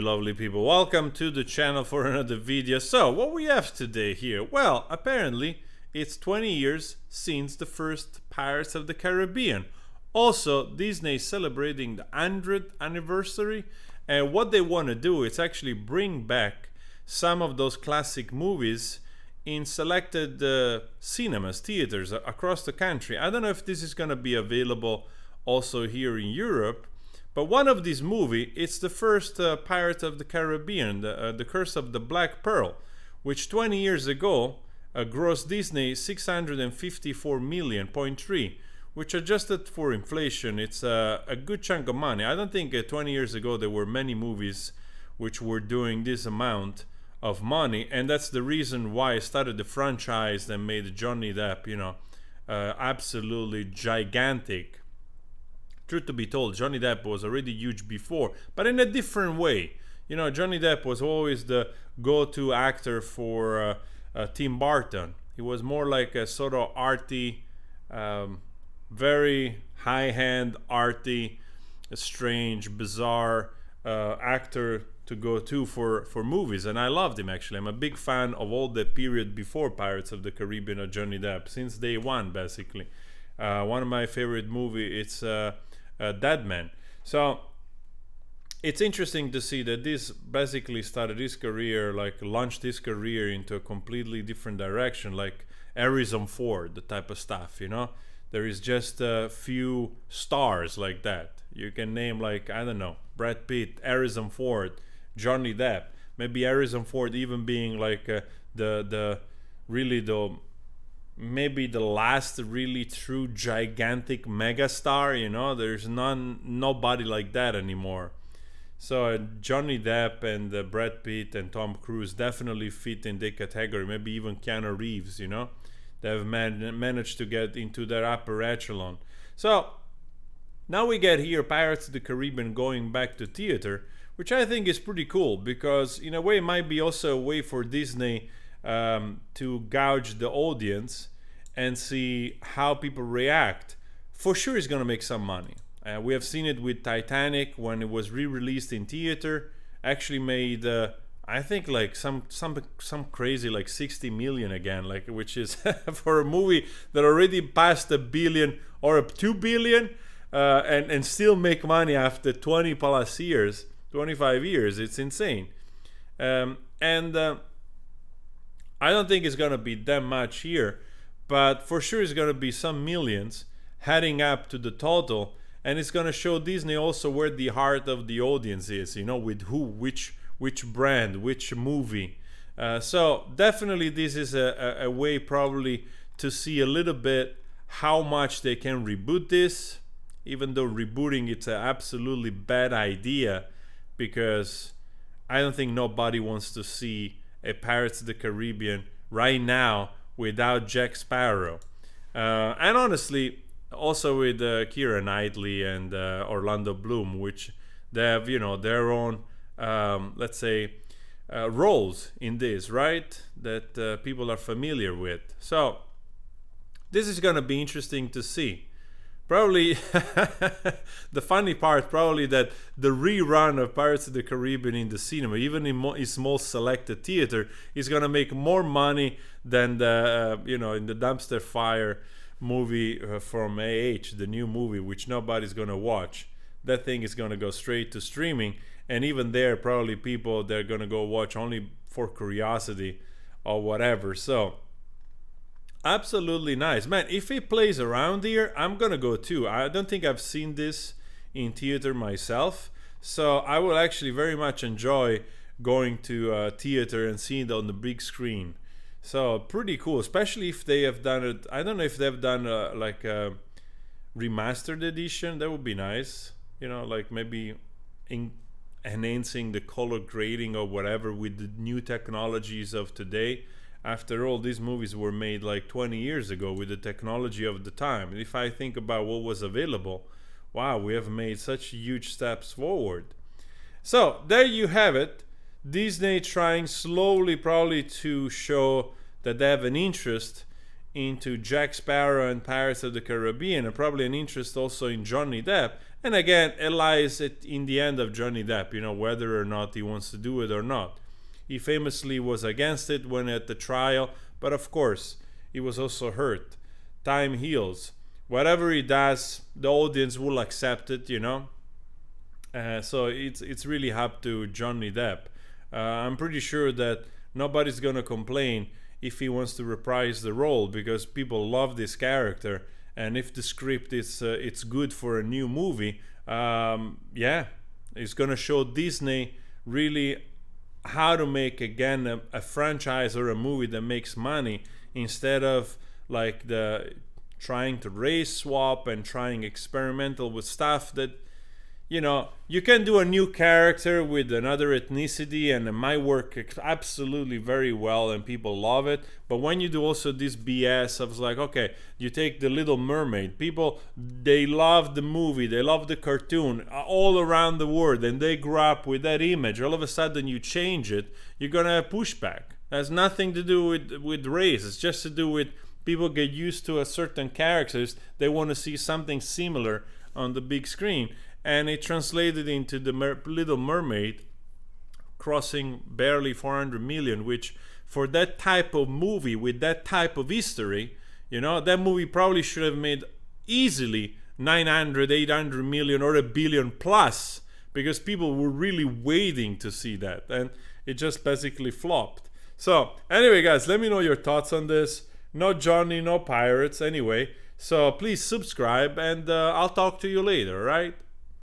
lovely people, welcome to the channel for another video. So what we have today here, well, apparently it's 20 years since the first Pirates of the Caribbean. Also, Disney is celebrating the 100th anniversary, and what they want to do is actually bring back some of those classic movies in selected cinemas, theaters across the country. I don't know if this is going to be available also here in Europe. But one of these movies, it's the first Pirates of the Caribbean, the Curse of the Black Pearl, which 20 years ago grossed Disney 654 million, 0.3, which adjusted for inflation, it's a good chunk of money. I don't think 20 years ago there were many movies which were doing this amount of money, and that's the reason why I started the franchise and made Johnny Depp, absolutely gigantic. Truth to be told, Johnny Depp was already huge before, but in a different way. Johnny Depp was always the go-to actor for Tim Burton. He was more like a sort of arty, very high-hand, arty, strange, bizarre actor to go to for movies, and I loved him actually. I'm a big fan of all the period before Pirates of the Caribbean of Johnny Depp, since day one basically. One of my favorite movies, it's Dead Man. So it's interesting to see that this basically started his career, like launched his career into a completely different direction, like Harrison Ford, the type of stuff, There is just a few stars like that. You can name, like, I don't know, Brad Pitt, Harrison Ford, Johnny Depp. Maybe Harrison Ford even being like maybe the last really true gigantic megastar. There's nobody like that anymore. So Johnny Depp and Brad Pitt and Tom Cruise definitely fit in the category. Maybe even Keanu Reeves. They have managed to get into their upper echelon. So now we get here Pirates of the Caribbean going back to theater, which I think is pretty cool, because in a way it might be also a way for Disney to gauge the audience and see how people react. For sure it's going to make some money. We have seen it with Titanic when it was re-released in theater. Actually made I think like some crazy like 60 million again, like, which is for a movie that already passed $1 billion or $2 billion and still make money after 20 plus years, 25 years. It's insane. I don't think it's gonna be that much here, but for sure it's gonna be some millions heading up to the total, and it's gonna show Disney also where the heart of the audience is, with who, which brand, which movie. So definitely this is a way probably to see a little bit how much they can reboot this, even though rebooting it's an absolutely bad idea, because I don't think nobody wants to see a Pirates of the Caribbean right now without Jack Sparrow. And honestly, also with Keira Knightley and Orlando Bloom, which they have, their own, let's say, roles in this, right? That people are familiar with. So this is going to be interesting to see. Probably the funny part, probably that the rerun of Pirates of the Caribbean in the cinema, even in its most selected theater, is gonna make more money than the in the dumpster fire movie from AH, the new movie, which nobody's gonna watch. That thing is gonna go straight to streaming, and even there, probably people they're gonna go watch only for curiosity or whatever. So. Absolutely nice, man. If it plays around here, I'm gonna go too. I don't think I've seen this in theater myself, so I will actually very much enjoy going to theater and seeing it on the big screen. So pretty cool, especially if they have done it. I don't know if they've done like a remastered edition. That would be nice, like maybe enhancing the color grading or whatever with the new technologies of today. After all, these movies were made like 20 years ago with the technology of the time. And if I think about what was available, wow, we have made such huge steps forward. So there you have it. Disney trying slowly probably to show that they have an interest into Jack Sparrow and Pirates of the Caribbean, and probably an interest also in Johnny Depp. And again, it lies in the end of Johnny Depp, whether or not he wants to do it or not. He famously was against it when at the trial, but of course, he was also hurt. Time heals. Whatever he does, the audience will accept it, So it's really up to Johnny Depp. I'm pretty sure that nobody's gonna complain if he wants to reprise the role, because people love this character, and if the script is it's good for a new movie, yeah, it's gonna show Disney really how to make again a franchise or a movie that makes money, instead of like the trying to race swap and trying experimental with stuff that you can do a new character with another ethnicity and it might work absolutely very well and people love it. But when you do also this BS of like, okay, you take the Little Mermaid, people, they love the movie, they love the cartoon all around the world, and they grew up with that image. All of a sudden you change it, you're gonna have pushback. It has nothing to do with race. It's just to do with people get used to a certain characters. They want to see something similar on the big screen. And it translated into the Little Mermaid crossing barely 400 million, which for that type of movie with that type of history, that movie probably should have made easily 900, 800 million or a billion plus, because people were really waiting to see that, and it just basically flopped. So anyway, guys, let me know your thoughts on this. No Johnny, no pirates anyway. So please subscribe, and I'll talk to you later, all right?